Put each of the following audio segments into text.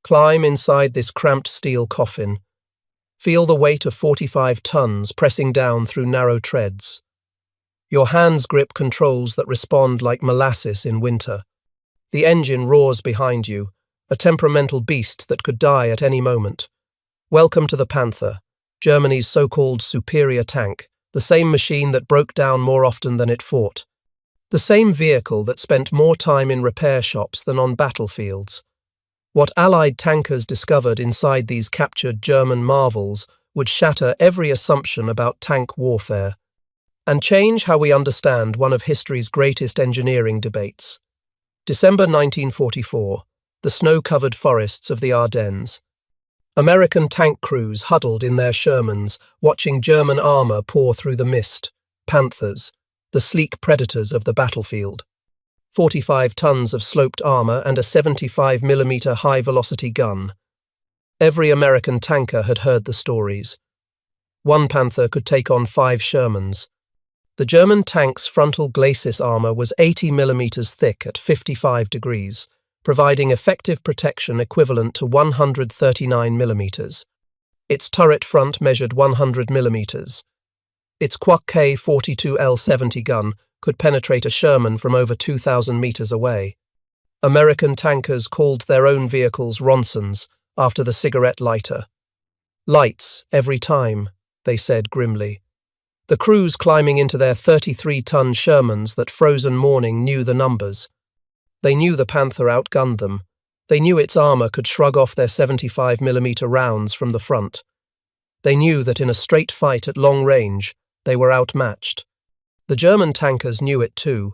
Climb inside this cramped steel coffin. Feel the weight of 45 tons pressing down through narrow treads. Your hands grip controls that respond like molasses in winter. The engine roars behind you, a temperamental beast that could die at any moment. Welcome to the Panther, Germany's so-called superior tank, the same machine that broke down more often than it fought. The same vehicle that spent more time in repair shops than on battlefields. What Allied tankers discovered inside these captured German marvels would shatter every assumption about tank warfare, and change how we understand one of history's greatest engineering debates. December 1944, the snow-covered forests of the Ardennes. American tank crews huddled in their Shermans, watching German armor pour through the mist. Panthers, the sleek predators of the battlefield. 45 tons of sloped armor and a 75mm high-velocity gun. Every American tanker had heard the stories. One Panther could take on 5 Shermans. The German tank's frontal glacis armor was 80mm thick at 55 degrees, providing effective protection equivalent to 139mm. Its turret front measured 100mm. Its Kwak K-42L-70 gun could penetrate a Sherman from over 2,000 meters away. American tankers called their own vehicles Ronsons, after the cigarette lighter. Lights, every time, they said grimly. The crews climbing into their 33-ton Shermans that frozen morning knew the numbers. They knew the Panther outgunned them. They knew its armor could shrug off their 75mm rounds from the front. They knew that in a straight fight at long range, they were outmatched. The German tankers knew it too.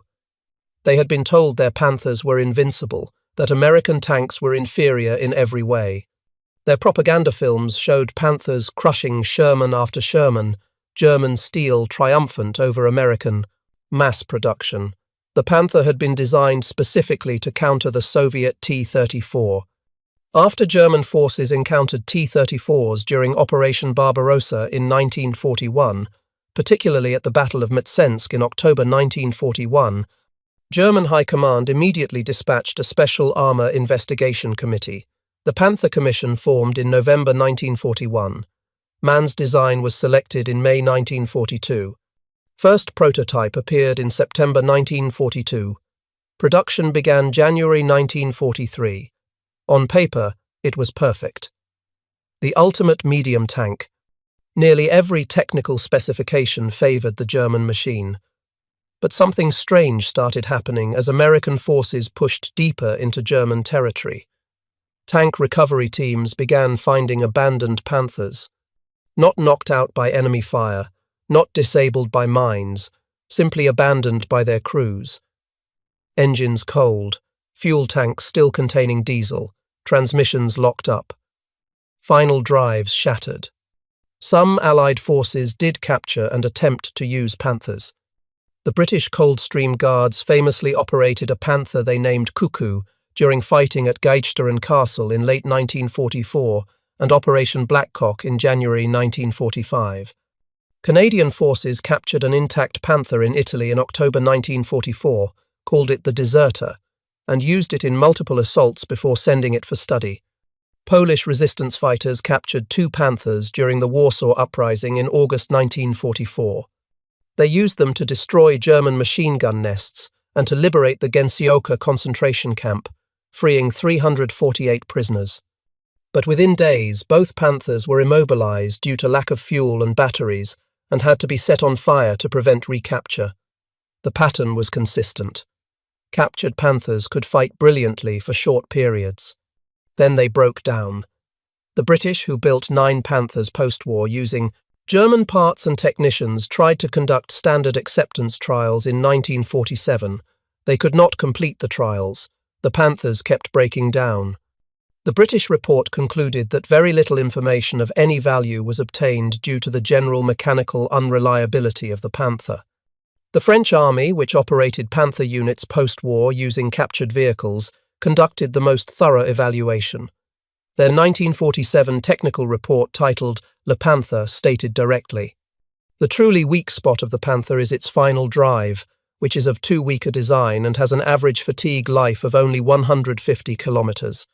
They had been told their Panthers were invincible, that American tanks were inferior in every way. Their propaganda films showed Panthers crushing Sherman after Sherman, German steel triumphant over American mass production. The Panther had been designed specifically to counter the Soviet T-34. After German forces encountered T-34s during Operation Barbarossa in 1941, particularly at the Battle of Mtsensk in October 1941, German High Command immediately dispatched a Special Armor Investigation Committee. The Panther Commission formed in November 1941. Mann's design was selected in May 1942. First prototype appeared in September 1942. Production began January 1943. On paper, it was perfect. The ultimate medium tank. Nearly every technical specification favored the German machine. But something strange started happening as American forces pushed deeper into German territory. Tank recovery teams began finding abandoned Panthers. Not knocked out by enemy fire, not disabled by mines, simply abandoned by their crews. Engines cold, fuel tanks still containing diesel, transmissions locked up. Final drives shattered. Some Allied forces did capture and attempt to use Panthers. The British Coldstream Guards famously operated a Panther they named Cuckoo during fighting at Geitsteren Castle in late 1944 and Operation Blackcock in January 1945. Canadian forces captured an intact Panther in Italy in October 1944, called it the Deserter, and used it in multiple assaults before sending it for study. Polish resistance fighters captured 2 Panthers during the Warsaw Uprising in August 1944. They used them to destroy German machine gun nests and to liberate the Gensioka concentration camp, freeing 348 prisoners. But within days, both Panthers were immobilized due to lack of fuel and batteries and had to be set on fire to prevent recapture. The pattern was consistent. Captured Panthers could fight brilliantly for short periods. Then they broke down. The British, who built 9 Panthers post-war using German parts and technicians, tried to conduct standard acceptance trials in 1947. They could not complete the trials. The Panthers kept breaking down. The British report concluded that very little information of any value was obtained due to the general mechanical unreliability of the Panther. The French army, which operated Panther units post-war using captured vehicles, conducted the most thorough evaluation. Their 1947 technical report titled Le Panther stated directly, "The truly weak spot of the Panther is its final drive, which is of too weak a design and has an average fatigue life of only 150 kilometers.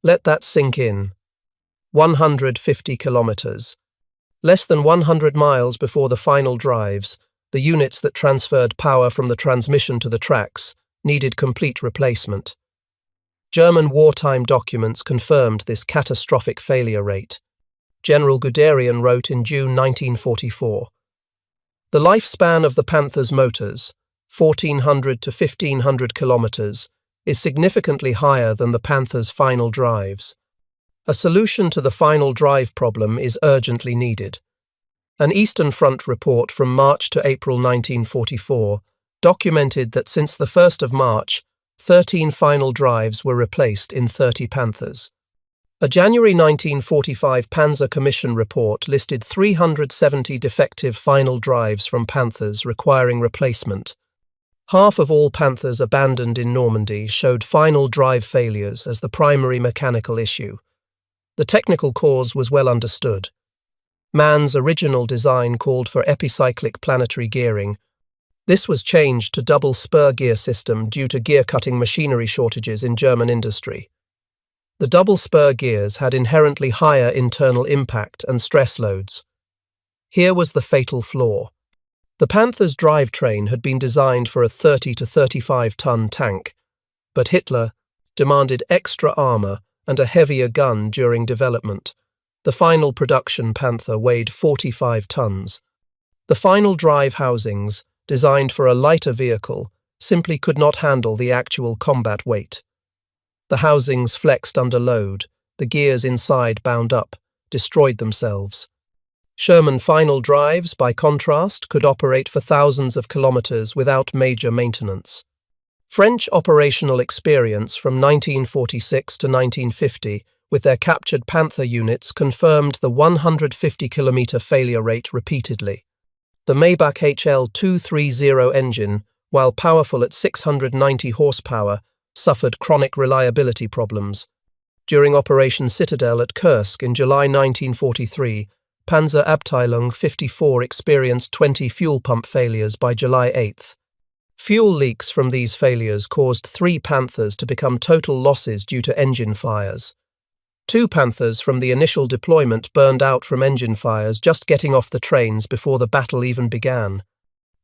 Let that sink in. 150 kilometers. Less than 100 miles before the final drives, the units that transferred power from the transmission to the tracks needed complete replacement. German wartime documents confirmed this catastrophic failure rate. General Guderian wrote in June 1944, "The lifespan of the Panther's motors, 1,400 to 1,500 kilometers, is significantly higher than the Panther's final drives. A solution to the final drive problem is urgently needed." An Eastern Front report from March to April 1944 documented that since the 1st of March, 13 final drives were replaced in 30 Panthers. A January 1945 Panzer Commission report listed 370 defective final drives from Panthers requiring replacement. Half of all Panthers abandoned in Normandy showed final drive failures as the primary mechanical issue. The technical cause was well understood. Mann's original design called for epicyclic planetary gearing. This was changed to double spur gear system due to gear-cutting machinery shortages in German industry. The double spur gears had inherently higher internal impact and stress loads. Here was the fatal flaw. The Panther's drivetrain had been designed for a 30 to 35-ton tank, but Hitler demanded extra armor and a heavier gun during development. The final production Panther weighed 45 tons. The final drive housings, designed for a lighter vehicle, simply could not handle the actual combat weight. The housings flexed under load, the gears inside bound up, destroyed themselves. Sherman final drives, by contrast, could operate for thousands of kilometers without major maintenance. French operational experience from 1946 to 1950 with their captured Panther units confirmed the 150-kilometer failure rate repeatedly. The Maybach HL-230 engine, while powerful at 690 horsepower, suffered chronic reliability problems. During Operation Citadel at Kursk in July 1943, Panzer Abteilung 54 experienced 20 fuel pump failures by July 8. Fuel leaks from these failures caused 3 Panthers to become total losses due to engine fires. 2 Panthers from the initial deployment burned out from engine fires just getting off the trains before the battle even began.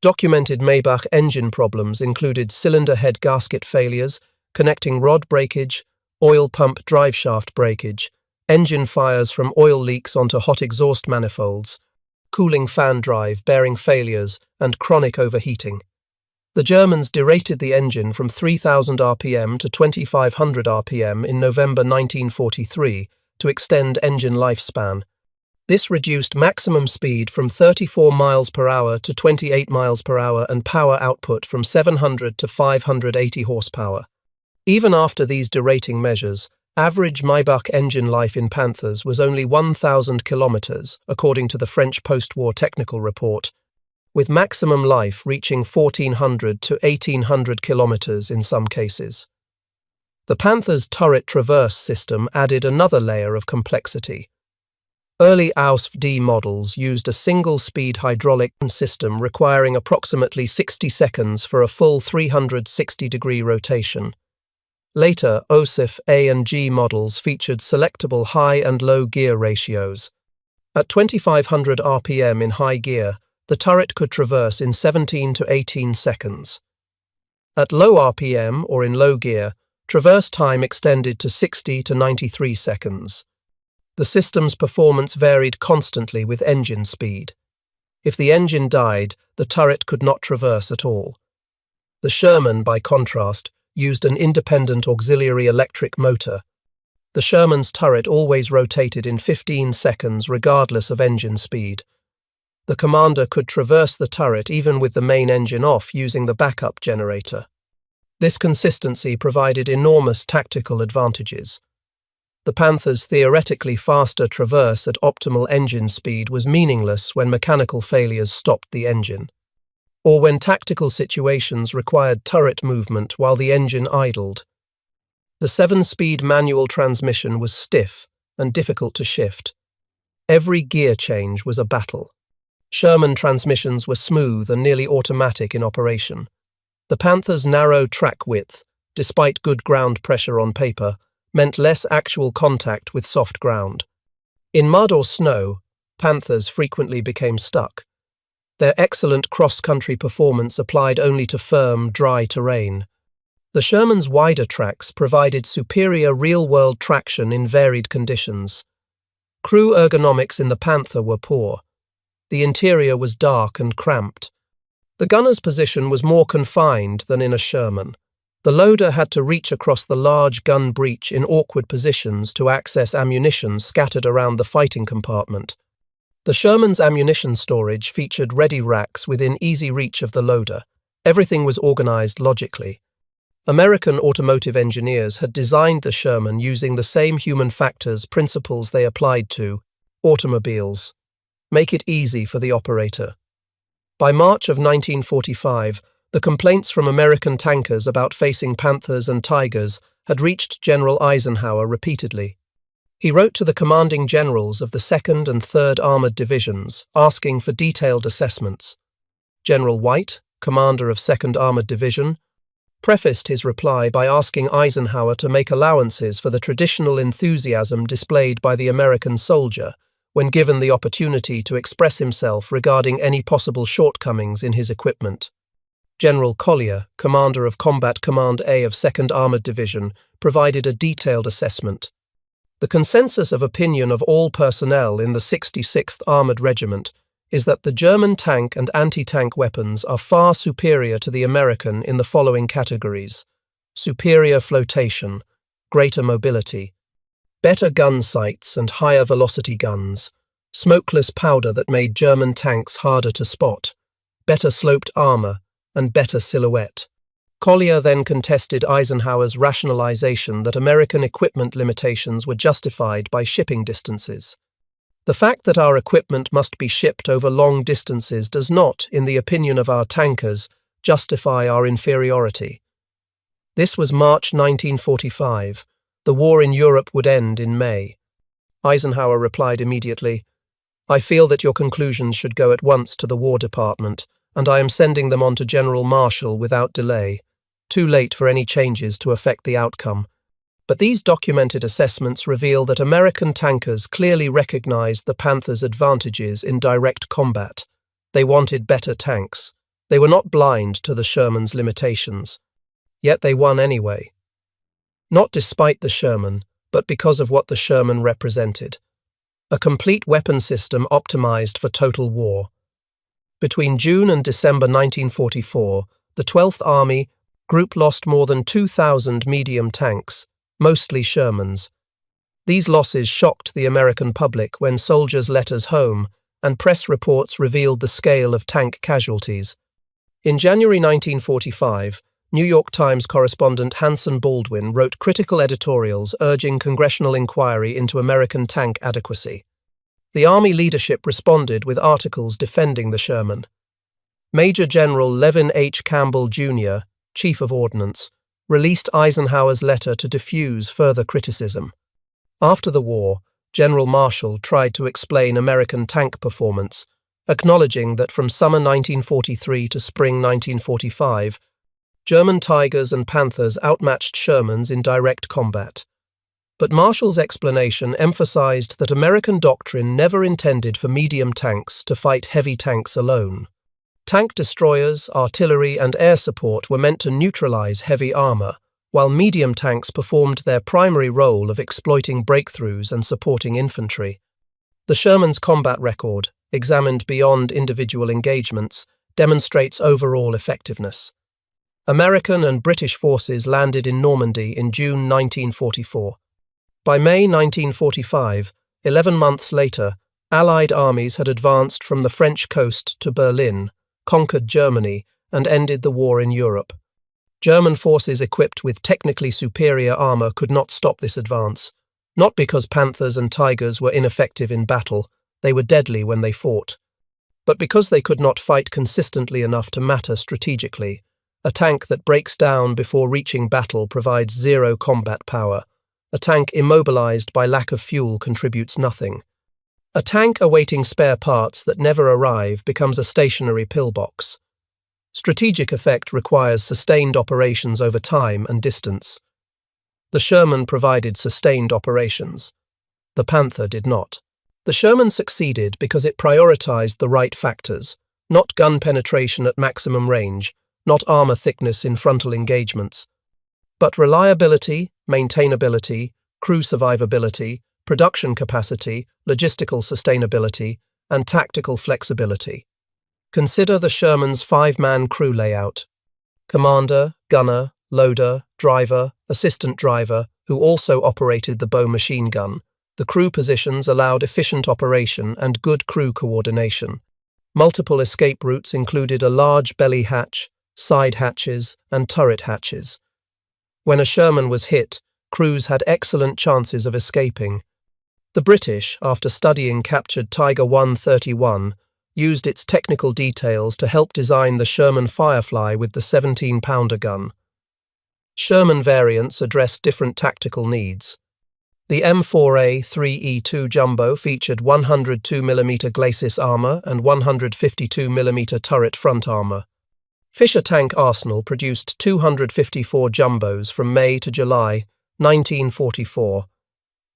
Documented Maybach engine problems included cylinder head gasket failures, connecting rod breakage, oil pump driveshaft breakage, engine fires from oil leaks onto hot exhaust manifolds, cooling fan drive bearing failures, and chronic overheating. The Germans derated the engine from 3,000 rpm to 2,500 rpm in November 1943 to extend engine lifespan. This reduced maximum speed from 34 miles per hour to 28 miles per hour and power output from 700 to 580 horsepower. Even after these derating measures, average Maybach engine life in Panthers was only 1,000 kilometers, according to the French post-war technical report, with maximum life reaching 1,400 to 1,800 kilometers in some cases. The Panther's turret traverse system added another layer of complexity. Early AUSF-D models used a single-speed hydraulic system requiring approximately 60 seconds for a full 360-degree rotation. Later, AUSF A and G models featured selectable high and low gear ratios. At 2,500 rpm in high gear, the turret could traverse in 17 to 18 seconds. At low RPM or in low gear, traverse time extended to 60 to 93 seconds. The system's performance varied constantly with engine speed. If the engine died, the turret could not traverse at all. The Sherman, by contrast, used an independent auxiliary electric motor. The Sherman's turret always rotated in 15 seconds regardless of engine speed. The commander could traverse the turret even with the main engine off using the backup generator. This consistency provided enormous tactical advantages. The Panther's theoretically faster traverse at optimal engine speed was meaningless when mechanical failures stopped the engine, or when tactical situations required turret movement while the engine idled. The 7-speed manual transmission was stiff and difficult to shift. Every gear change was a battle. Sherman transmissions were smooth and nearly automatic in operation. The Panther's narrow track width, despite good ground pressure on paper, meant less actual contact with soft ground. In mud or snow, Panthers frequently became stuck. Their excellent cross-country performance applied only to firm, dry terrain. The Sherman's wider tracks provided superior real-world traction in varied conditions. Crew ergonomics in the Panther were poor. The interior was dark and cramped. The gunner's position was more confined than in a Sherman. The loader had to reach across the large gun breech in awkward positions to access ammunition scattered around the fighting compartment. The Sherman's ammunition storage featured ready racks within easy reach of the loader. Everything was organized logically. American automotive engineers had designed the Sherman using the same human factors principles they applied to automobiles. Make it easy for the operator. By March of 1945, the complaints from American tankers about facing Panthers and Tigers had reached General Eisenhower repeatedly. He wrote to the commanding generals of the 2nd and 3rd Armored Divisions, asking for detailed assessments. General White, commander of 2nd Armored Division, prefaced his reply by asking Eisenhower to make allowances for the traditional enthusiasm displayed by the American soldier when given the opportunity to express himself regarding any possible shortcomings in his equipment. General Collier, commander of Combat Command A of 2nd Armored Division, provided a detailed assessment. The consensus of opinion of all personnel in the 66th Armored Regiment is that the German tank and anti-tank weapons are far superior to the American in the following categories: superior flotation, greater mobility, better gun sights and higher velocity guns, smokeless powder that made German tanks harder to spot, better sloped armor, and better silhouette. Collier then contested Eisenhower's rationalization that American equipment limitations were justified by shipping distances. The fact that our equipment must be shipped over long distances does not, in the opinion of our tankers, justify our inferiority. This was March 1945. The war in Europe would end in May. Eisenhower replied immediately, "I feel that your conclusions should go at once to the War Department, and I am sending them on to General Marshall without delay. Too late for any changes to affect the outcome." But these documented assessments reveal that American tankers clearly recognized the Panther's advantages in direct combat. They wanted better tanks. They were not blind to the Sherman's limitations. Yet they won anyway. Not despite the Sherman, but because of what the Sherman represented. A complete weapon system optimized for total war. Between June and December 1944, the 12th Army Group lost more than 2,000 medium tanks, mostly Shermans. These losses shocked the American public when soldiers' letters home and press reports revealed the scale of tank casualties. In January 1945, New York Times correspondent Hanson Baldwin wrote critical editorials urging congressional inquiry into American tank adequacy. The Army leadership responded with articles defending the Sherman. Major General Levin H. Campbell, Jr., Chief of Ordnance, released Eisenhower's letter to diffuse further criticism. After the war, General Marshall tried to explain American tank performance, acknowledging that from summer 1943 to spring 1945, German Tigers and Panthers outmatched Shermans in direct combat. But Marshall's explanation emphasized that American doctrine never intended for medium tanks to fight heavy tanks alone. Tank destroyers, artillery, and air support were meant to neutralize heavy armor, while medium tanks performed their primary role of exploiting breakthroughs and supporting infantry. The Sherman's combat record, examined beyond individual engagements, demonstrates overall effectiveness. American and British forces landed in Normandy in June 1944. By May 1945, 11 months later, Allied armies had advanced from the French coast to Berlin, conquered Germany, and ended the war in Europe. German forces equipped with technically superior armor could not stop this advance, not because Panthers and Tigers were ineffective in battle, they were deadly when they fought, but because they could not fight consistently enough to matter strategically. A tank that breaks down before reaching battle provides zero combat power. A tank immobilized by lack of fuel contributes nothing. A tank awaiting spare parts that never arrive becomes a stationary pillbox. Strategic effect requires sustained operations over time and distance. The Sherman provided sustained operations. The Panther did not. The Sherman succeeded because it prioritized the right factors, not gun penetration at maximum range, not armor thickness in frontal engagements, but reliability, maintainability, crew survivability, production capacity, logistical sustainability, and tactical flexibility. Consider the Sherman's 5-man crew layout. Commander, gunner, loader, driver, assistant driver, who also operated the bow machine gun. The crew positions allowed efficient operation and good crew coordination. Multiple escape routes included a large belly hatch, side hatches, and turret hatches. When a Sherman was hit, crews had excellent chances of escaping. The British, after studying captured Tiger 131, used its technical details to help design the Sherman Firefly with the 17-pounder gun. Sherman variants addressed different tactical needs. The M4A 3E2 Jumbo featured 102mm glacis armor and 152mm turret front armor. Fisher Tank Arsenal produced 254 Jumbos from May to July 1944.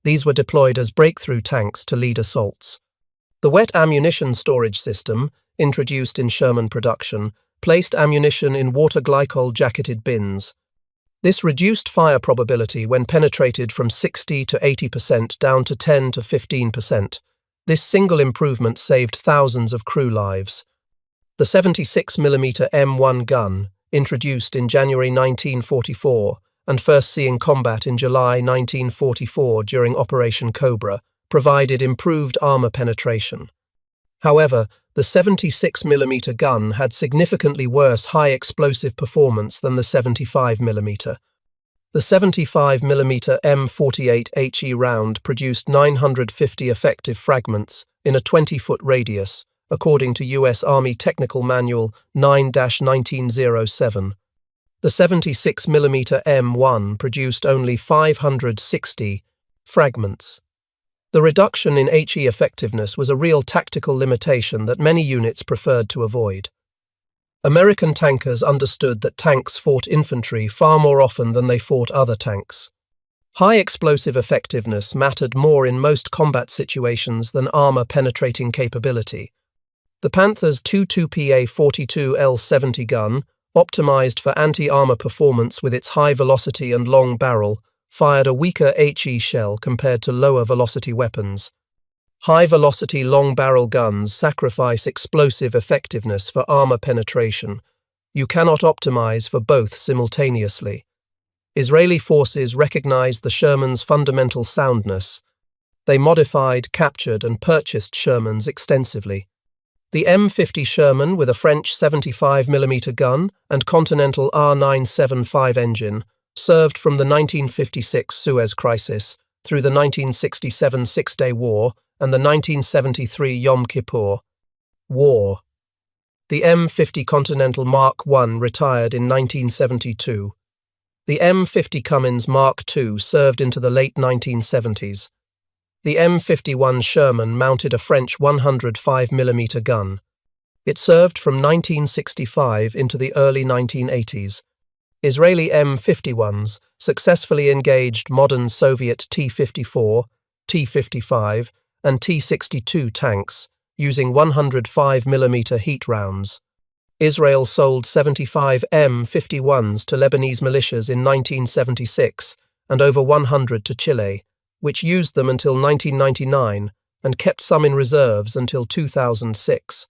These were deployed as breakthrough tanks to lead assaults. The wet ammunition storage system, introduced in Sherman production, placed ammunition in water glycol jacketed bins. This reduced fire probability when penetrated from 60 to 80% down to 10 to 15%. This single improvement saved thousands of crew lives. The 76mm M1 gun, introduced in January 1944 and first seeing combat in July 1944 during Operation Cobra, provided improved armor penetration. However, the 76mm gun had significantly worse high-explosive performance than the 75mm. The 75mm M48 HE round produced 950 effective fragments in a 20-foot radius, according to U.S. Army Technical Manual 9-1907. The 76mm M1 produced only 560 fragments. The reduction in HE effectiveness was a real tactical limitation that many units preferred to avoid. American tankers understood that tanks fought infantry far more often than they fought other tanks. High explosive effectiveness mattered more in most combat situations than armor-penetrating capability. The Panther's 22PA-42L70 gun, optimized for anti-armor performance with its high velocity and long barrel, fired a weaker HE shell compared to lower-velocity weapons. High-velocity long-barrel guns sacrifice explosive effectiveness for armor penetration. You cannot optimize for both simultaneously. Israeli forces recognized the Sherman's fundamental soundness. They modified, captured, and purchased Shermans extensively. The M50 Sherman with a French 75mm gun and Continental R975 engine served from the 1956 Suez Crisis through the 1967 Six-Day War and the 1973 Yom Kippur War. The M50 Continental Mark I retired in 1972. The M50 Cummins Mark II served into the late 1970s. The M51 Sherman mounted a French 105mm gun. It served from 1965 into the early 1980s. Israeli M51s successfully engaged modern Soviet T-54, T-55, and T-62 tanks, using 105mm heat rounds. Israel sold 75 M51s to Lebanese militias in 1976 and over 100 to Chile, which used them until 1999 and kept some in reserves until 2006.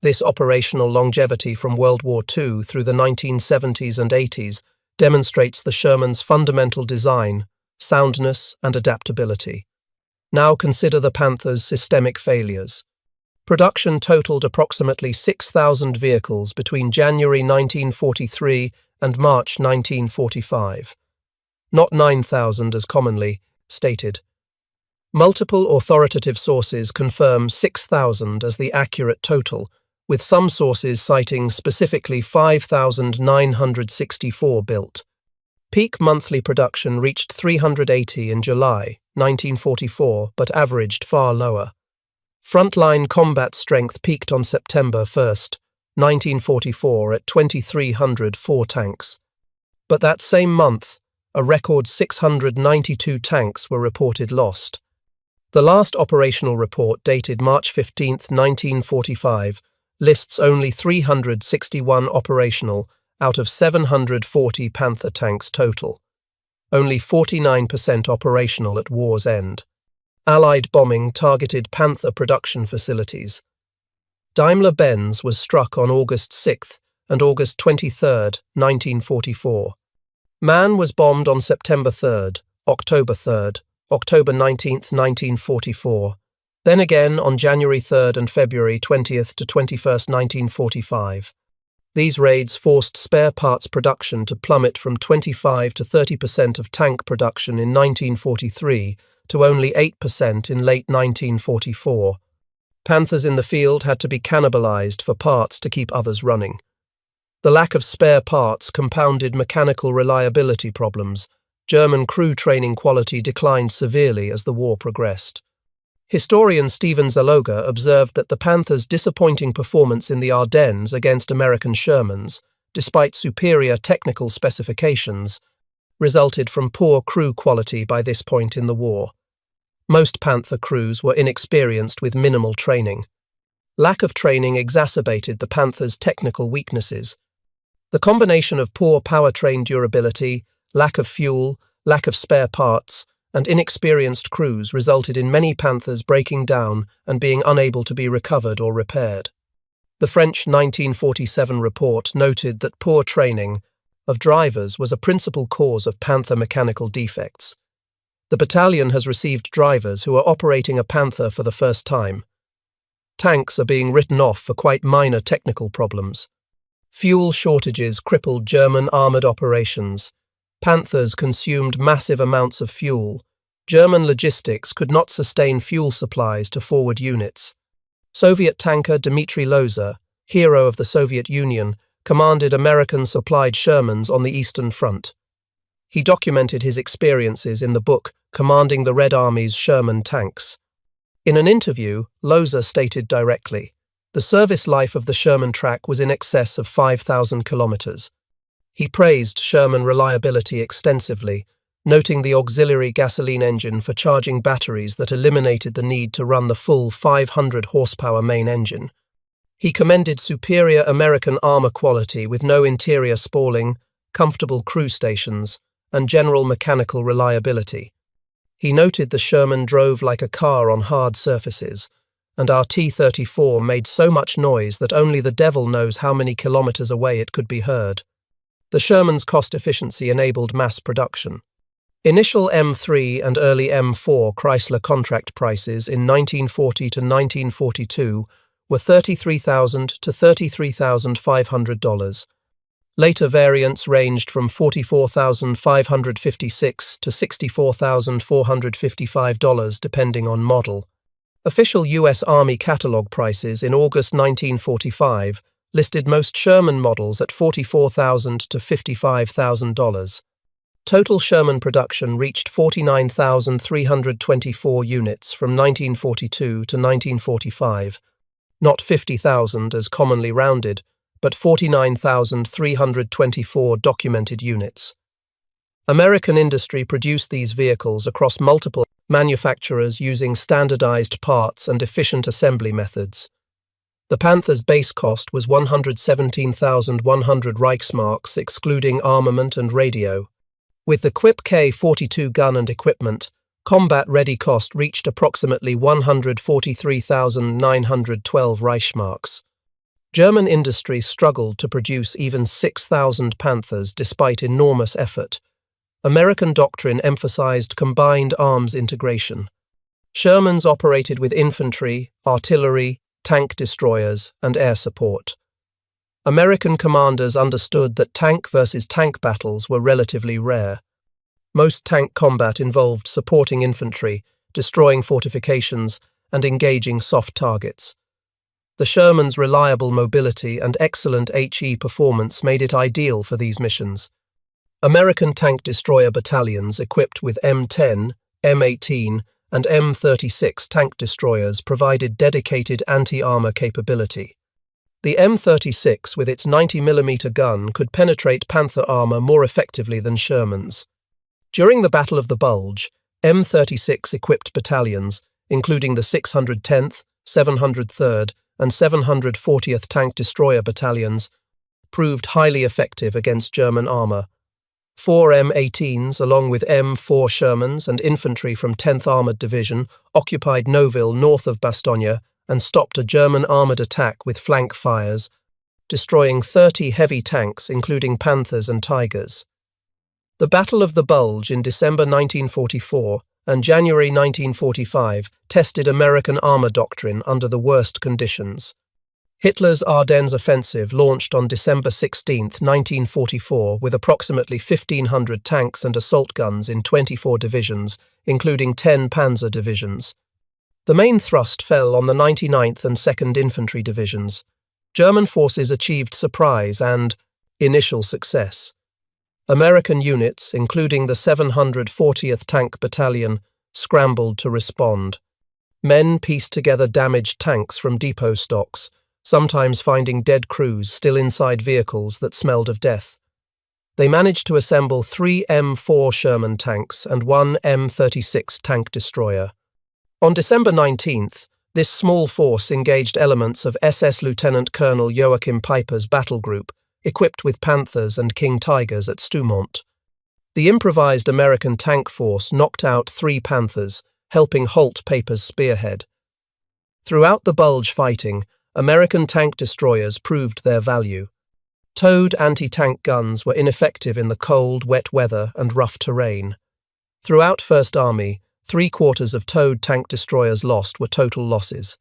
This operational longevity from World War II through the 1970s and 80s demonstrates the Sherman's fundamental design, soundness, and adaptability. Now consider the Panther's systemic failures. Production totaled approximately 6,000 vehicles between January 1943 and March 1945. Not 9,000 as commonly stated. Multiple authoritative sources confirm 6,000 as the accurate total, with some sources citing specifically 5,964 built. Peak monthly production reached 380 in July 1944, but averaged far lower. Frontline combat strength peaked on September 1, 1944 at 2,304 tanks. But that same month, a record 692 tanks were reported lost. The last operational report, dated March 15, 1945, lists only 361 operational out of 740 Panther tanks total. Only 49% operational at war's end. Allied bombing targeted Panther production facilities. Daimler-Benz was struck on August 6 and August 23, 1944. MAN was bombed on September 3, October 3, October 19, 1944, then again on January 3 and February 20 to 21, 1945. These raids forced spare parts production to plummet from 25 to 30% of tank production in 1943 to only 8% in late 1944. Panthers in the field had to be cannibalized for parts to keep others running. The lack of spare parts compounded mechanical reliability problems. German crew training quality declined severely as the war progressed. Historian Stephen Zaloga observed that the Panthers' disappointing performance in the Ardennes against American Shermans, despite superior technical specifications, resulted from poor crew quality by this point in the war. Most Panther crews were inexperienced with minimal training. Lack of training exacerbated the Panthers' technical weaknesses. The combination of poor powertrain durability, lack of fuel, lack of spare parts, and inexperienced crews resulted in many Panthers breaking down and being unable to be recovered or repaired. The French 1947 report noted that poor training of drivers was a principal cause of Panther mechanical defects. The battalion has received drivers who are operating a Panther for the first time. Tanks are being written off for quite minor technical problems. Fuel shortages crippled German armoured operations. Panthers consumed massive amounts of fuel. German logistics could not sustain fuel supplies to forward units. Soviet tanker Dmitry Loza, hero of the Soviet Union, commanded American-supplied Shermans on the Eastern Front. He documented his experiences in the book Commanding the Red Army's Sherman Tanks. In an interview, Loza stated directly, "The service life of the Sherman track was in excess of 5,000 kilometers." He praised Sherman reliability extensively, noting the auxiliary gasoline engine for charging batteries that eliminated the need to run the full 500 horsepower main engine. He commended superior American armor quality with no interior spalling, comfortable crew stations, and general mechanical reliability. He noted the Sherman drove like a car on hard surfaces, and our T-34 made so much noise that only the devil knows how many kilometers away it could be heard. The Sherman's cost efficiency enabled mass production. Initial M3 and early M4 Chrysler contract prices in 1940 to 1942 were $33,000 to $33,500. Later variants ranged from $44,556 to $64,455 depending on model. Official U.S. Army catalog prices in August 1945 listed most Sherman models at $44,000 to $55,000. Total Sherman production reached 49,324 units from 1942 to 1945, not 50,000 as commonly rounded, but 49,324 documented units. American industry produced these vehicles across multiple manufacturers using standardized parts and efficient assembly methods. The Panther's base cost was 117,100 Reichsmarks excluding armament and radio. With the Quip K-42 gun and equipment, combat-ready cost reached approximately 143,912 Reichsmarks. German industry struggled to produce even 6,000 Panthers despite enormous effort. American doctrine emphasized combined arms integration. Shermans operated with infantry, artillery, tank destroyers, and air support. American commanders understood that tank versus tank battles were relatively rare. Most tank combat involved supporting infantry, destroying fortifications, and engaging soft targets. The Sherman's reliable mobility and excellent HE performance made it ideal for these missions. American tank destroyer battalions equipped with M10, M18, and M36 tank destroyers provided dedicated anti-armor capability. The M36 with its 90mm gun could penetrate Panther armor more effectively than Shermans. During the Battle of the Bulge, M36 equipped battalions, including the 610th, 703rd, and 740th Tank Destroyer Battalions, proved highly effective against German armour. 4 M18s, along with M4 Shermans and infantry from 10th Armoured Division, occupied Noville north of Bastogne and stopped a German armoured attack with flank fires, destroying 30 heavy tanks, including Panthers and Tigers. The Battle of the Bulge in December 1944 and January 1945 tested American armour doctrine under the worst conditions. Hitler's Ardennes offensive launched on December 16, 1944, with approximately 1,500 tanks and assault guns in 24 divisions, including 10 Panzer divisions. The main thrust fell on the 99th and 2nd Infantry Divisions. German forces achieved surprise and initial success. American units, including the 740th Tank Battalion, scrambled to respond. Men pieced together damaged tanks from depot stocks, sometimes finding dead crews still inside vehicles that smelled of death. They managed to assemble 3 M4 Sherman tanks and 1 M36 tank destroyer. On December 19th, this small force engaged elements of SS Lieutenant Colonel Joachim Peiper's battle group, equipped with Panthers and King Tigers at Stoumont. The improvised American tank force knocked out 3 Panthers, helping halt Peiper's spearhead. Throughout the Bulge fighting, American tank destroyers proved their value. Towed anti-tank guns were ineffective in the cold, wet weather and rough terrain. Throughout First Army, 3/4 of towed tank destroyers lost were total losses.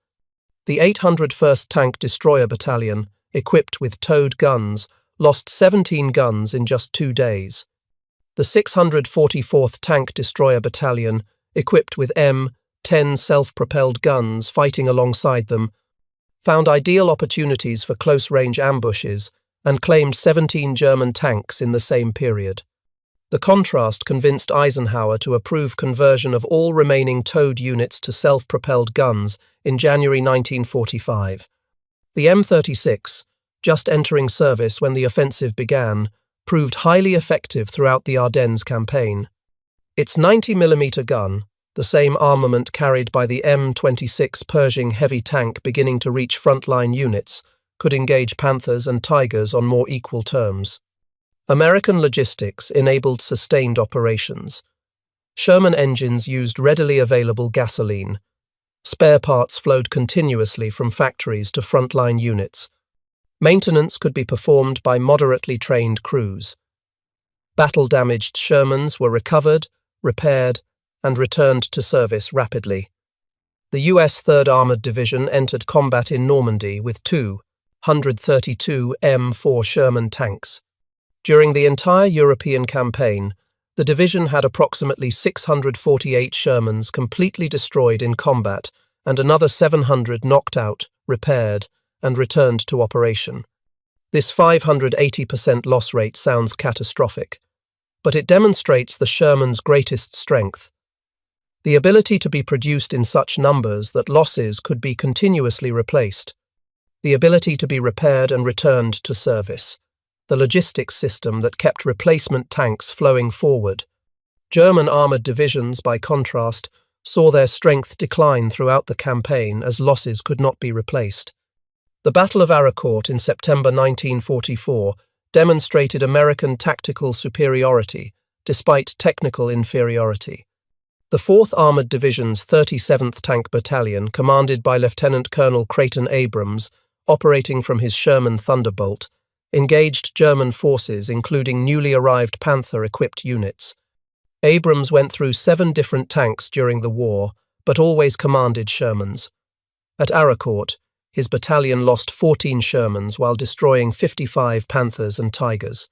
The 801st Tank Destroyer Battalion, equipped with towed guns, lost 17 guns in just 2 days. The 644th Tank Destroyer Battalion, equipped with M10 self-propelled guns fighting alongside them, found ideal opportunities for close-range ambushes and claimed 17 German tanks in the same period. The contrast convinced Eisenhower to approve conversion of all remaining towed units to self-propelled guns in January 1945. The M36, just entering service when the offensive began, proved highly effective throughout the Ardennes campaign. Its 90mm gun, the same armament carried by the M26 Pershing heavy tank beginning to reach frontline units, could engage Panthers and Tigers on more equal terms. American logistics enabled sustained operations. Sherman engines used readily available gasoline. Spare parts flowed continuously from factories to frontline units. Maintenance could be performed by moderately trained crews. Battle-damaged Shermans were recovered, repaired, and returned to service rapidly. The U.S. 3rd Armored Division entered combat in Normandy with 232 M4 Sherman tanks. During the entire European campaign, the division had approximately 648 Shermans completely destroyed in combat and another 700 knocked out, repaired, and returned to operation. This 580% loss rate sounds catastrophic, but it demonstrates the Sherman's greatest strength: the ability to be produced in such numbers that losses could be continuously replaced, the ability to be repaired and returned to service, the logistics system that kept replacement tanks flowing forward. German armoured divisions, by contrast, saw their strength decline throughout the campaign as losses could not be replaced. The Battle of Aracourt in September 1944 demonstrated American tactical superiority despite technical inferiority. The 4th Armoured Division's 37th Tank Battalion, commanded by Lieutenant Colonel Creighton Abrams, operating from his Sherman Thunderbolt, engaged German forces, including newly arrived Panther-equipped units. Abrams went through 7 different tanks during the war, but always commanded Shermans. At Aracourt, his battalion lost 14 Shermans while destroying 55 Panthers and Tigers.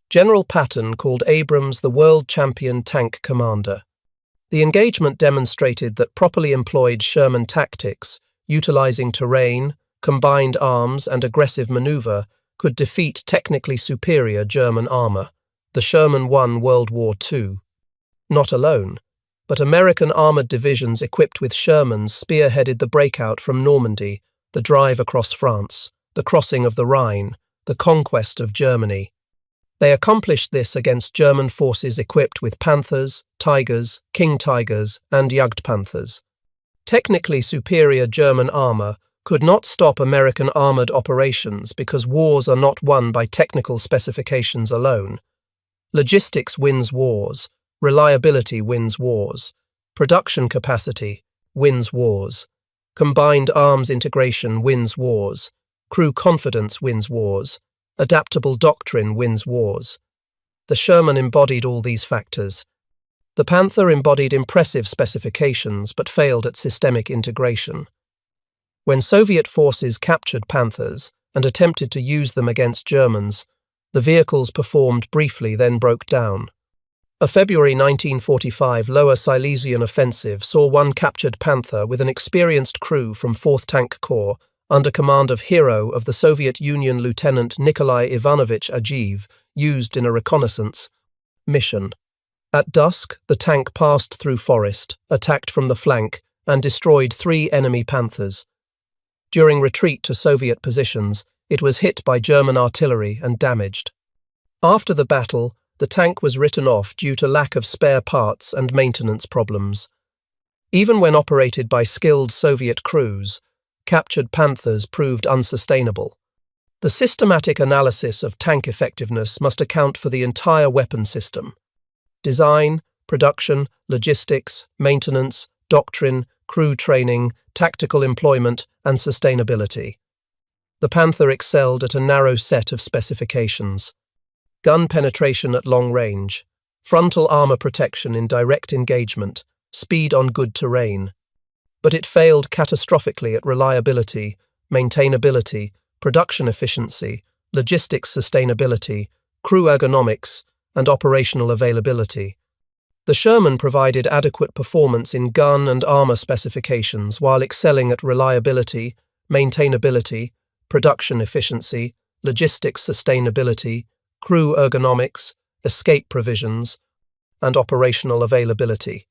General Patton called Abrams the world champion tank commander. The engagement demonstrated that properly employed Sherman tactics, utilizing terrain, combined arms, and aggressive maneuver, could defeat technically superior German armor. The Sherman won World War II. Not alone, but American armored divisions equipped with Shermans spearheaded the breakout from Normandy, the drive across France, the crossing of the Rhine, the conquest of Germany. They accomplished this against German forces equipped with Panthers, Tigers, King Tigers, and Panthers. Technically superior German armor could not stop American armored operations because wars are not won by technical specifications alone. Logistics wins wars, reliability wins wars, production capacity wins wars, combined arms integration wins wars, crew confidence wins wars, adaptable doctrine wins wars. The Sherman embodied all these factors. The Panther embodied impressive specifications but failed at systemic integration. When Soviet forces captured Panthers and attempted to use them against Germans, the vehicles performed briefly, then broke down. A February 1945 Lower Silesian offensive saw one captured Panther with an experienced crew from 4th Tank Corps under command of hero of the Soviet Union Lieutenant Nikolai Ivanovich Ageev, used in a reconnaissance mission. At dusk, the tank passed through forest, attacked from the flank, and destroyed 3 enemy Panthers. During retreat to Soviet positions, it was hit by German artillery and damaged. After the battle, the tank was written off due to lack of spare parts and maintenance problems. Even when operated by skilled Soviet crews, captured Panthers proved unsustainable. The systematic analysis of tank effectiveness must account for the entire weapon system: design, production, logistics, maintenance, doctrine, crew training, tactical employment, and sustainability. The Panther excelled at a narrow set of specifications: gun penetration at long range, frontal armor protection in direct engagement, speed on good terrain. But it failed catastrophically at reliability, maintainability, production efficiency, logistics sustainability, crew ergonomics, and operational availability. The Sherman provided adequate performance in gun and armor specifications while excelling at reliability, maintainability, production efficiency, logistics sustainability, crew ergonomics, escape provisions, and operational availability.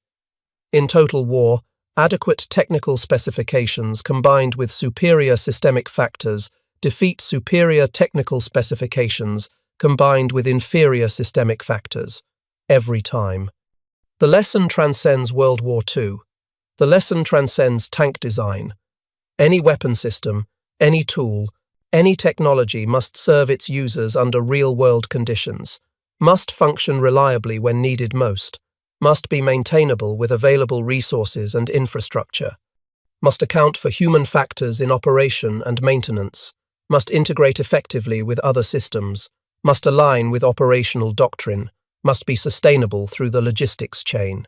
In total war, adequate technical specifications combined with superior systemic factors defeat superior technical specifications combined with inferior systemic factors, every time. The lesson transcends World War II. The lesson transcends tank design. Any weapon system, any tool, any technology must serve its users under real-world conditions, must function reliably when needed most, must be maintainable with available resources and infrastructure, must account for human factors in operation and maintenance, must integrate effectively with other systems, must align with operational doctrine, must be sustainable through the logistics chain,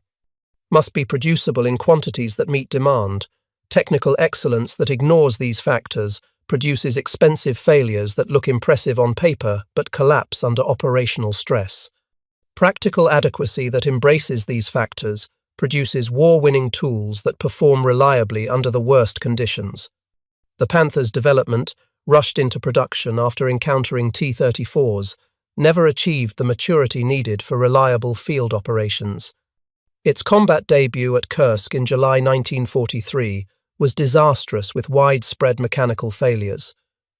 must be producible in quantities that meet demand. Technical excellence that ignores these factors produces expensive failures that look impressive on paper but collapse under operational stress. Practical adequacy that embraces these factors produces war-winning tools that perform reliably under the worst conditions. The Panther's development, rushed into production after encountering T-34s, never achieved the maturity needed for reliable field operations. Its combat debut at Kursk in July 1943 was disastrous with widespread mechanical failures.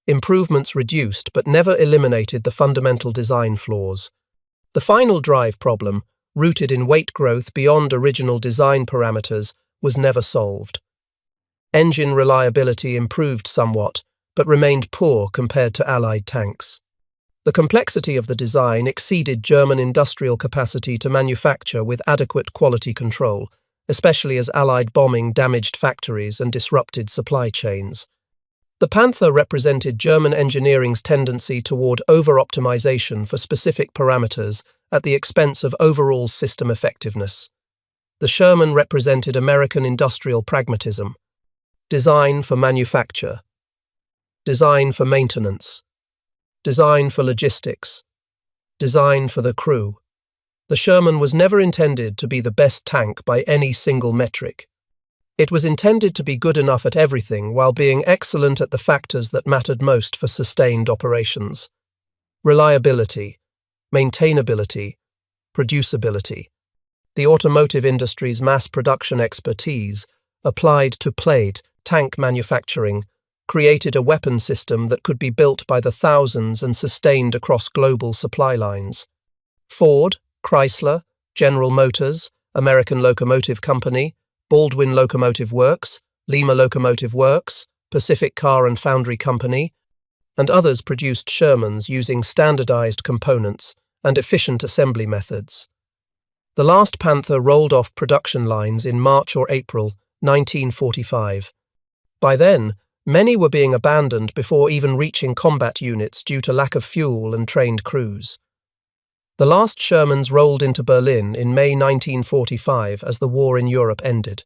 Improvements reduced but never eliminated the fundamental design flaws. The final drive problem, rooted in weight growth beyond original design parameters, was never solved. Engine reliability improved somewhat, but remained poor compared to Allied tanks. The complexity of the design exceeded German industrial capacity to manufacture with adequate quality control, especially as Allied bombing damaged factories and disrupted supply chains. The Panther represented German engineering's tendency toward over-optimization for specific parameters at the expense of overall system effectiveness. The Sherman represented American industrial pragmatism: design for manufacture, design for maintenance, design for logistics, design for the crew. The Sherman was never intended to be the best tank by any single metric. It was intended to be good enough at everything while being excellent at the factors that mattered most for sustained operations: reliability, maintainability, producibility. The automotive industry's mass production expertise, applied to plate, tank manufacturing, created a weapon system that could be built by the thousands and sustained across global supply lines. Ford, Chrysler, General Motors, American Locomotive Company, Baldwin Locomotive Works, Lima Locomotive Works, Pacific Car and Foundry Company, and others produced Shermans using standardized components and efficient assembly methods. The last Panther rolled off production lines in March or April 1945. By then, many were being abandoned before even reaching combat units due to lack of fuel and trained crews. The last Shermans rolled into Berlin in May 1945 as the war in Europe ended.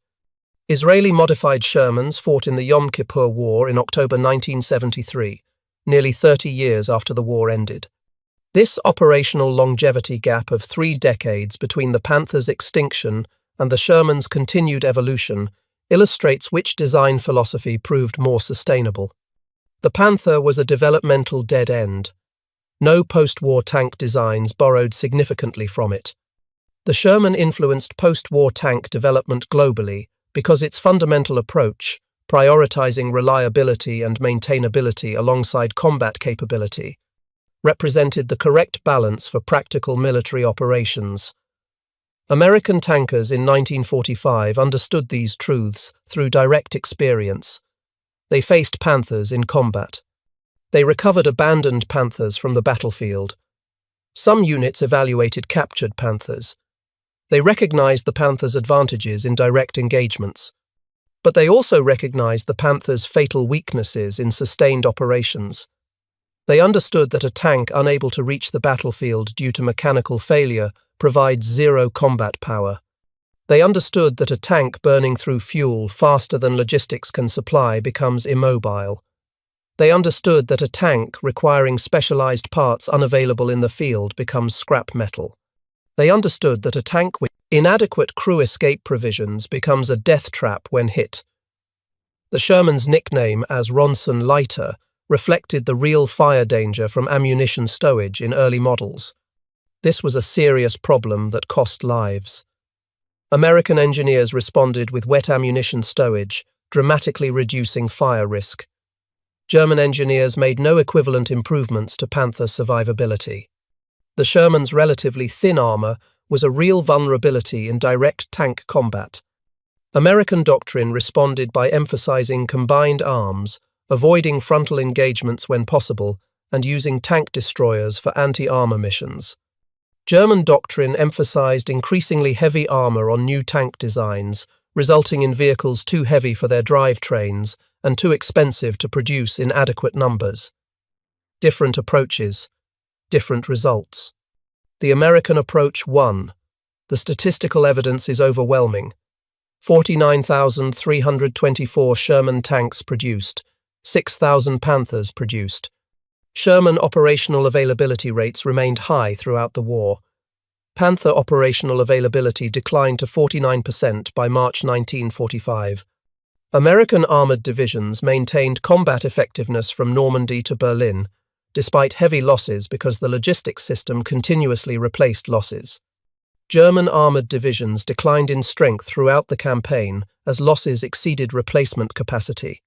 Israeli-modified Shermans fought in the Yom Kippur War in October 1973, nearly 30 years after the war ended. This operational longevity gap of 3 decades between the Panther's extinction and the Sherman's continued evolution illustrates which design philosophy proved more sustainable. The Panther was a developmental dead end. No post-war tank designs borrowed significantly from it. The Sherman influenced post-war tank development globally because its fundamental approach, prioritizing reliability and maintainability alongside combat capability, represented the correct balance for practical military operations. American tankers in 1945 understood these truths through direct experience. They faced Panthers in combat. They recovered abandoned Panthers from the battlefield. Some units evaluated captured Panthers. They recognized the Panther's advantages in direct engagements. But they also recognized the Panther's fatal weaknesses in sustained operations. They understood that a tank unable to reach the battlefield due to mechanical failure provides zero combat power. They understood that a tank burning through fuel faster than logistics can supply becomes immobile. They understood that a tank requiring specialized parts unavailable in the field becomes scrap metal. They understood that a tank with inadequate crew escape provisions becomes a death trap when hit. The Sherman's nickname as Ronson Lighter reflected the real fire danger from ammunition stowage in early models. This was a serious problem that cost lives. American engineers responded with wet ammunition stowage, dramatically reducing fire risk. German engineers made no equivalent improvements to Panther survivability. The Sherman's relatively thin armor was a real vulnerability in direct tank combat. American doctrine responded by emphasizing combined arms, avoiding frontal engagements when possible, and using tank destroyers for anti-armor missions. German doctrine emphasized increasingly heavy armor on new tank designs, resulting in vehicles too heavy for their drivetrains and too expensive to produce in adequate numbers. Different approaches, different results. The American approach won. The statistical evidence is overwhelming. 49,324 Sherman tanks produced, 6,000 Panthers produced. Sherman operational availability rates remained high throughout the war. Panther operational availability declined to 49% by March 1945. American armored divisions maintained combat effectiveness from Normandy to Berlin, despite heavy losses because the logistics system continuously replaced losses. German armored divisions declined in strength throughout the campaign as losses exceeded replacement capacity.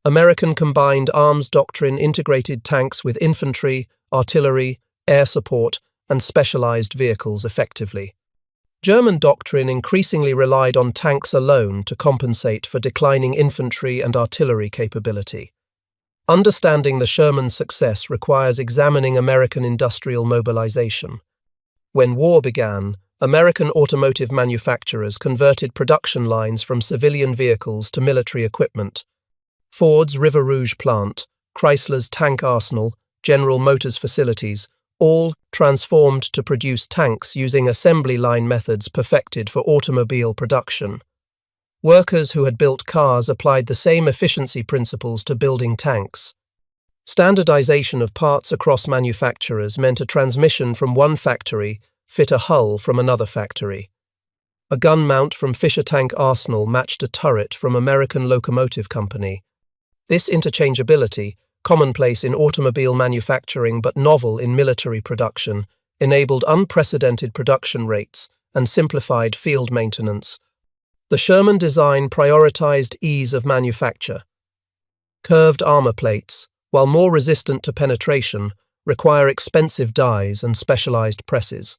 American combined arms doctrine integrated tanks with infantry, artillery, air support, and specialized vehicles effectively. German doctrine increasingly relied on tanks alone to compensate for declining infantry and artillery capability. Understanding the Sherman's success requires examining American industrial mobilization. When war began, American automotive manufacturers converted production lines from civilian vehicles to military equipment. Ford's River Rouge plant, Chrysler's tank arsenal, General Motors facilities, all transformed to produce tanks using assembly line methods perfected for automobile production. Workers who had built cars applied the same efficiency principles to building tanks. Standardization of parts across manufacturers meant a transmission from one factory fit a hull from another factory. A gun mount from Fisher Tank Arsenal matched a turret from American Locomotive Company. This interchangeability, commonplace in automobile manufacturing but novel in military production, enabled unprecedented production rates and simplified field maintenance. The Sherman design prioritized ease of manufacture. Curved armor plates, while more resistant to penetration, require expensive dies and specialized presses.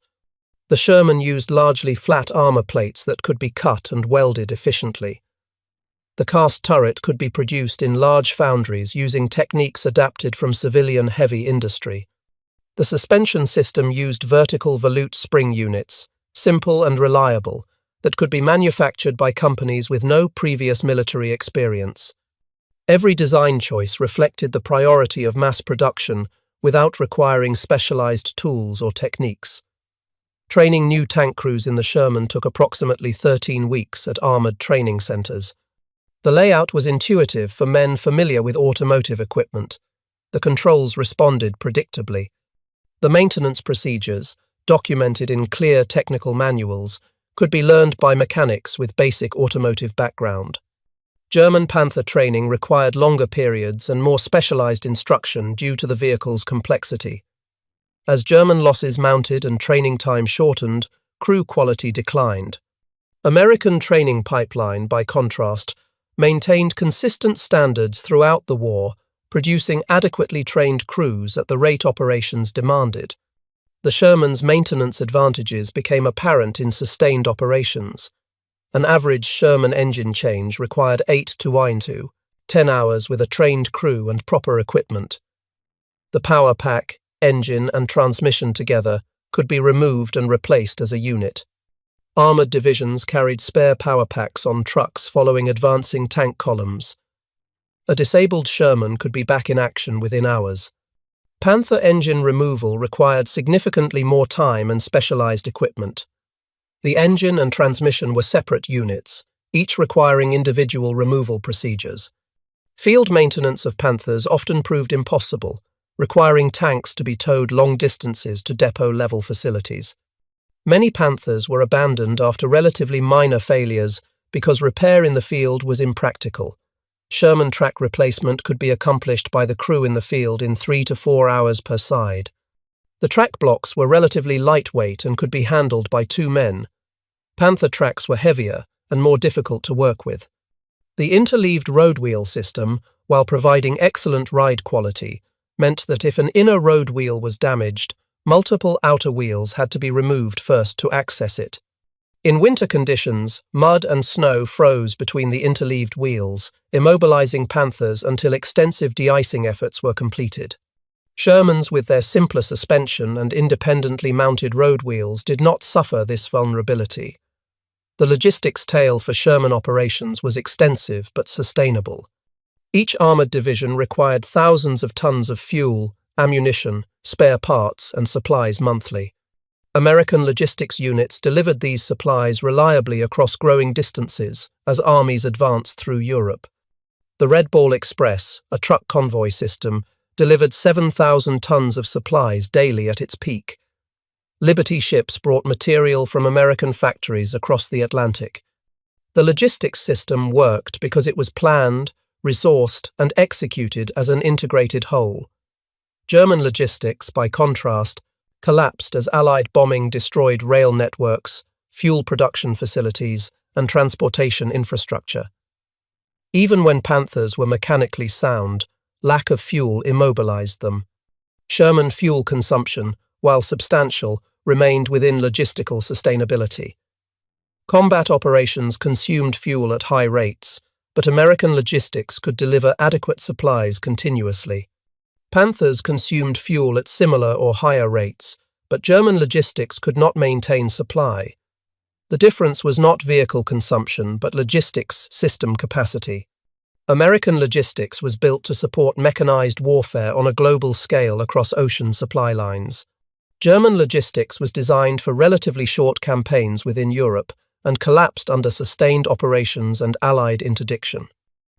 The Sherman used largely flat armor plates that could be cut and welded efficiently. The cast turret could be produced in large foundries using techniques adapted from civilian heavy industry. The suspension system used vertical volute spring units, simple and reliable, that could be manufactured by companies with no previous military experience. Every design choice reflected the priority of mass production without requiring specialized tools or techniques. Training new tank crews in the Sherman took approximately 13 weeks at armored training centers. The layout was intuitive for men familiar with automotive equipment. The controls responded predictably. The maintenance procedures, documented in clear technical manuals, could be learned by mechanics with basic automotive background. German Panther training required longer periods and more specialized instruction due to the vehicle's complexity. As German losses mounted and training time shortened, crew quality declined. American training pipeline, by contrast, maintained consistent standards throughout the war, producing adequately trained crews at the rate operations demanded. The Sherman's maintenance advantages became apparent in sustained operations. An average Sherman engine change required 8 to 10 hours with a trained crew and proper equipment. The power pack, engine and transmission together could be removed and replaced as a unit. Armored divisions carried spare power packs on trucks following advancing tank columns. A disabled Sherman could be back in action within hours. Panther engine removal required significantly more time and specialized equipment. The engine and transmission were separate units, each requiring individual removal procedures. Field maintenance of Panthers often proved impossible, requiring tanks to be towed long distances to depot-level facilities. Many Panthers were abandoned after relatively minor failures because repair in the field was impractical. Sherman track replacement could be accomplished by the crew in the field in 3 to 4 hours per side. The track blocks were relatively lightweight and could be handled by 2 men. Panther tracks were heavier and more difficult to work with. The interleaved road wheel system, while providing excellent ride quality, meant that if an inner road wheel was damaged, multiple outer wheels had to be removed first to access it. In winter conditions, mud and snow froze between the interleaved wheels, immobilizing Panthers until extensive de-icing efforts were completed. Shermans with their simpler suspension and independently mounted road wheels did not suffer this vulnerability. The logistics tail for Sherman operations was extensive but sustainable. Each armored division required thousands of tons of fuel, ammunition, spare parts, and supplies monthly. American logistics units delivered these supplies reliably across growing distances as armies advanced through Europe. The Red Ball Express, a truck convoy system, delivered 7,000 tons of supplies daily at its peak. Liberty ships brought material from American factories across the Atlantic. The logistics system worked because it was planned, resourced, and executed as an integrated whole. German logistics, by contrast, collapsed as Allied bombing destroyed rail networks, fuel production facilities, and transportation infrastructure. Even when Panthers were mechanically sound, lack of fuel immobilized them. Sherman fuel consumption, while substantial, remained within logistical sustainability. Combat operations consumed fuel at high rates, but American logistics could deliver adequate supplies continuously. Panthers consumed fuel at similar or higher rates, but German logistics could not maintain supply. The difference was not vehicle consumption, but logistics system capacity. American logistics was built to support mechanized warfare on a global scale across ocean supply lines. German logistics was designed for relatively short campaigns within Europe and collapsed under sustained operations and Allied interdiction.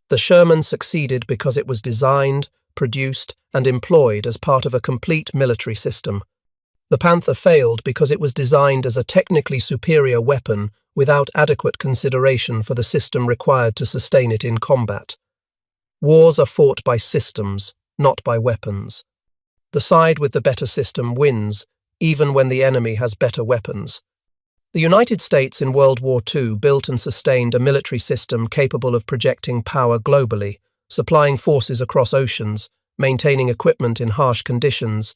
The Sherman succeeded because it was designed, produced, and employed as part of a complete military system. The Panther failed because it was designed as a technically superior weapon without adequate consideration for the system required to sustain it in combat. Wars are fought by systems, not by weapons. The side with the better system wins, even when the enemy has better weapons. The United States in World War II built and sustained a military system capable of projecting power globally, supplying forces across oceans, maintaining equipment in harsh conditions,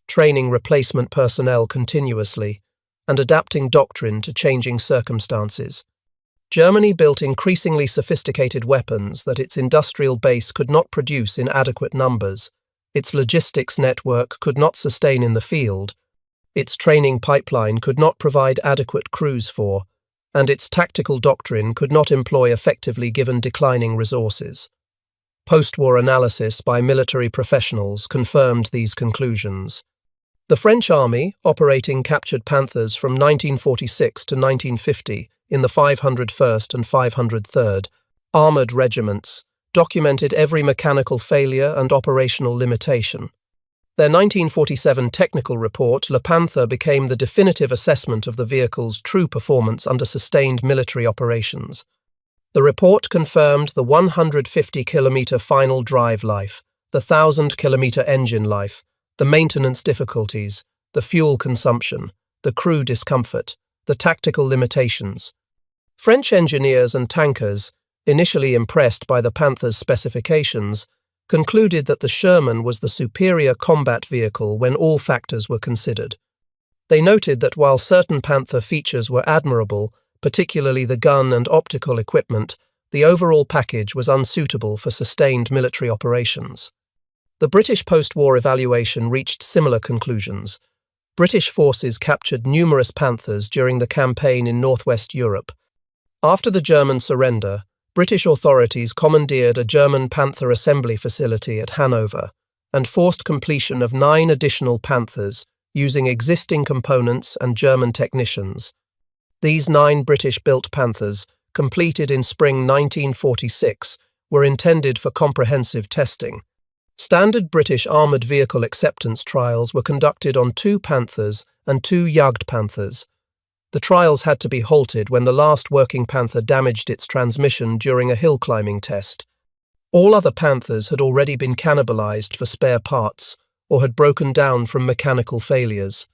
training replacement personnel continuously, and adapting doctrine to changing circumstances. Germany built increasingly sophisticated weapons that its industrial base could not produce in adequate numbers, its logistics network could not sustain in the field, its training pipeline could not provide adequate crews for, and its tactical doctrine could not employ effectively given declining resources. Post-war analysis by military professionals confirmed these conclusions. The French army, operating captured Panthers from 1946 to 1950 in the 501st and 503rd Armoured Regiments, documented every mechanical failure and operational limitation. Their 1947 technical report, Le Panther, became the definitive assessment of the vehicle's true performance under sustained military operations. The report confirmed the 150-kilometre final drive life, the 1,000-kilometre engine life, the maintenance difficulties, the fuel consumption, the crew discomfort, the tactical limitations. French engineers and tankers, initially impressed by the Panther's specifications, concluded that the Sherman was the superior combat vehicle when all factors were considered. They noted that while certain Panther features were admirable, particularly the gun and optical equipment, the overall package was unsuitable for sustained military operations. The British post-war evaluation reached similar conclusions. British forces captured numerous Panthers during the campaign in northwest Europe. After the German surrender, British authorities commandeered a German Panther assembly facility at Hanover and forced completion of 9 additional Panthers using existing components and German technicians. These 9 British-built Panthers, completed in spring 1946, were intended for comprehensive testing. Standard British armoured vehicle acceptance trials were conducted on 2 Panthers and 2 Jagd Panthers. The trials had to be halted when the last working Panther damaged its transmission during a hill climbing test. All other Panthers had already been cannibalized for spare parts or had broken down from mechanical failures.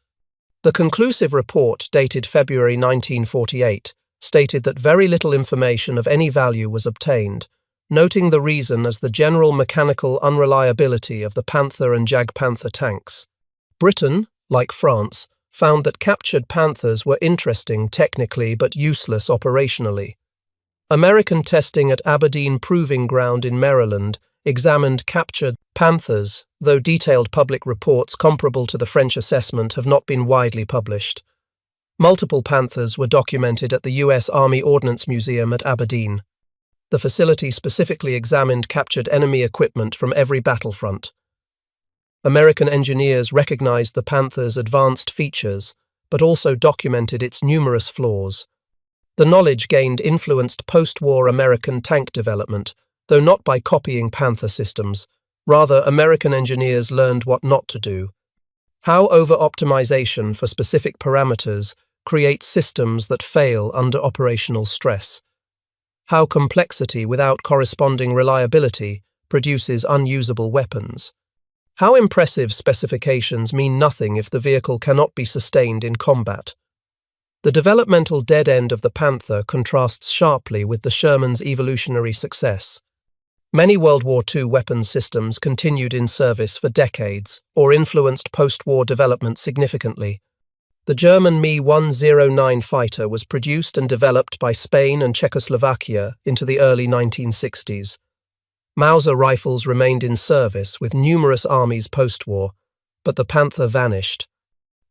The conclusive report, dated February 1948, stated that very little information of any value was obtained, noting the reason as the general mechanical unreliability of the Panther and Jag Panther tanks. Britain, like France, found that captured Panthers were interesting technically but useless operationally. American testing at Aberdeen Proving Ground in Maryland examined captured Panthers, though detailed public reports comparable to the French assessment have not been widely published. Multiple Panthers were documented at the U.S. Army Ordnance Museum at Aberdeen. The facility specifically examined captured enemy equipment from every battlefront. American engineers recognized the Panther's advanced features, but also documented its numerous flaws. The knowledge gained influenced post-war American tank development, though not by copying Panther systems. Rather, American engineers learned what not to do. How over-optimization for specific parameters creates systems that fail under operational stress. How complexity without corresponding reliability produces unusable weapons. How impressive specifications mean nothing if the vehicle cannot be sustained in combat. The developmental dead end of the Panther contrasts sharply with the Sherman's evolutionary success. Many World War II weapons systems continued in service for decades or influenced post-war development significantly. The German Me-109 fighter was produced and developed by Spain and Czechoslovakia into the early 1960s. Mauser rifles remained in service with numerous armies post-war, but the Panther vanished.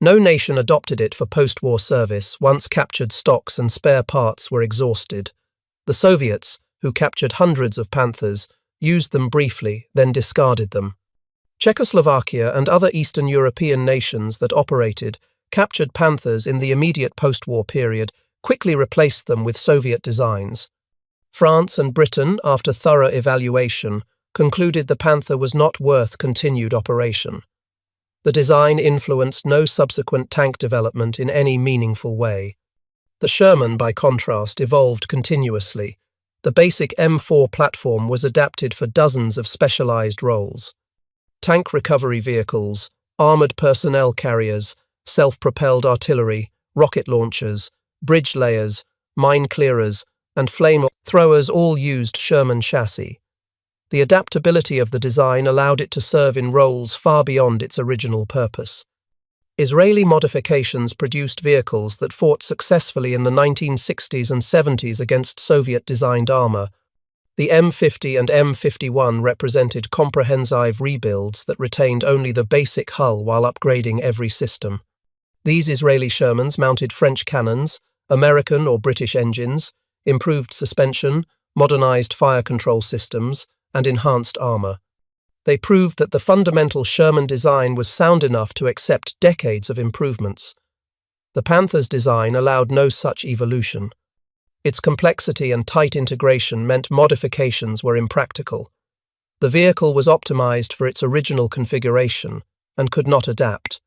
No nation adopted it for post-war service once captured stocks and spare parts were exhausted. The Soviets, who captured hundreds of Panthers, used them briefly, then discarded them. Czechoslovakia and other Eastern European nations that operated captured Panthers in the immediate post-war period quickly replaced them with Soviet designs. France and Britain, after thorough evaluation, concluded the Panther was not worth continued operation. The design influenced no subsequent tank development in any meaningful way. The Sherman, by contrast, evolved continuously. The basic M4 platform was adapted for dozens of specialized roles. Tank recovery vehicles, armored personnel carriers, self-propelled artillery, rocket launchers, bridge layers, mine clearers, and flame throwers all used Sherman chassis. The adaptability of the design allowed it to serve in roles far beyond its original purpose. Israeli modifications produced vehicles that fought successfully in the 1960s and 70s against Soviet-designed armor. The M50 and M51 represented comprehensive rebuilds that retained only the basic hull while upgrading every system. These Israeli Shermans mounted French cannons, American or British engines, improved suspension, modernized fire control systems, and enhanced armor. They proved that the fundamental Sherman design was sound enough to accept decades of improvements. The Panther's design allowed no such evolution. Its complexity and tight integration meant modifications were impractical. The vehicle was optimized for its original configuration and could not adapt.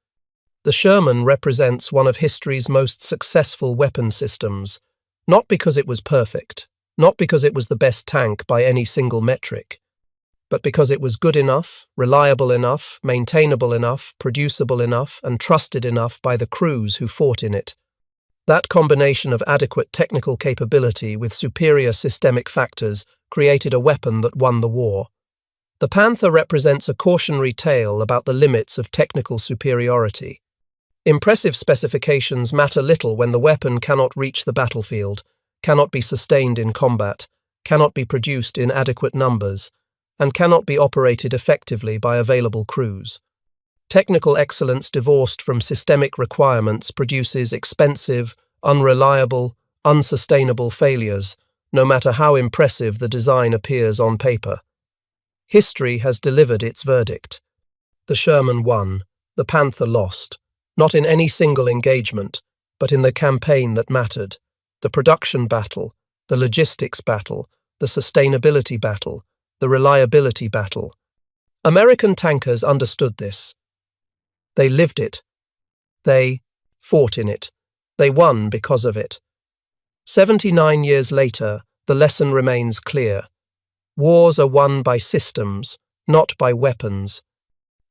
The Sherman represents one of history's most successful weapon systems, not because it was perfect, not because it was the best tank by any single metric, but because it was good enough, reliable enough, maintainable enough, producible enough, and trusted enough by the crews who fought in it. That combination of adequate technical capability with superior systemic factors created a weapon that won the war. The Panther represents a cautionary tale about the limits of technical superiority. Impressive specifications matter little when the weapon cannot reach the battlefield, cannot be sustained in combat, cannot be produced in adequate numbers, and cannot be operated effectively by available crews. Technical excellence divorced from systemic requirements produces expensive, unreliable, unsustainable failures, no matter how impressive the design appears on paper. History has delivered its verdict. The Sherman won, the Panther lost, not in any single engagement, but in the campaign that mattered, the production battle, the logistics battle, the sustainability battle, the reliability battle. American tankers understood this. They lived it. They fought in it. They won because of it. 79 years later, the lesson remains clear. Wars are won by systems, not by weapons.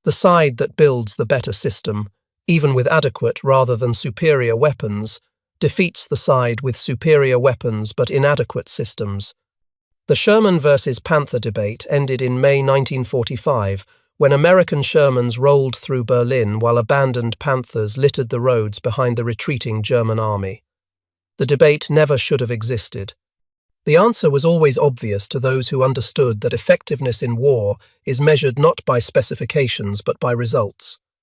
The side that builds the better system, even with adequate rather than superior weapons, defeats the side with superior weapons but inadequate systems. The Sherman versus Panther debate ended in May 1945, when American Shermans rolled through Berlin while abandoned Panthers littered the roads behind the retreating German army. The debate never should have existed. The answer was always obvious to those who understood that effectiveness in war is measured not by specifications but by results.